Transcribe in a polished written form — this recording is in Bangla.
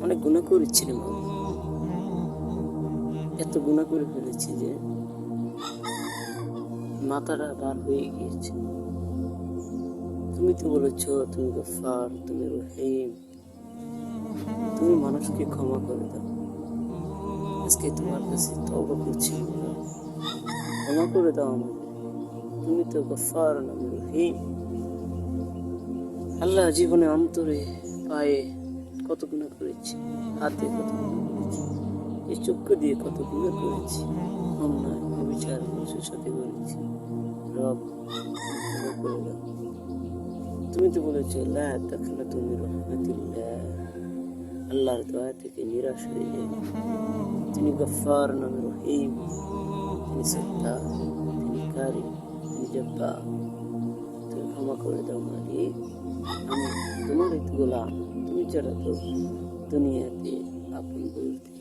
অনেক গুনাহ করেছি রে মাওলা, এত গুনাহ করে ফেলেছি যে মাথাটা বার হয়ে গিয়েছে। তুমি তো বলেছ তুমি গফফার, তুমি রহিম, তুমি মানুষকে ক্ষমা করে দাও। আজকে তোমার কাছে তওবা করছি মাওলা, ক্ষমা করে দাও আমাকে। তুমি তো গফফার নামে রহিম। আল্লাহ, জীবনে অন্তরে পায়ে কত গুনাহ করেছি, হাতে কত গুনাহ করেছি, এই চক্ষু দিয়ে কত গুনাহ করেছি, অন্যায় অবিচার মানুষের সাথে করেছি। রব, ক্ষমা করে দাও। তুমি তো বলেছো লা তাকনাতু মিন রাহমাতিল্লাহ, আল্লাহর দয়া থেকে নিরাশ হয়ে যায়। তিনি গফফার নামে রহিম, তিনি সত্তার, তিনি কারিম, তিনি জব্বার। তুমি ক্ষমা করে দাও মালিক, আমি তোমার এক গোলাম। তুমি ছাড়া তো দুনিয়াতে আপন বলতে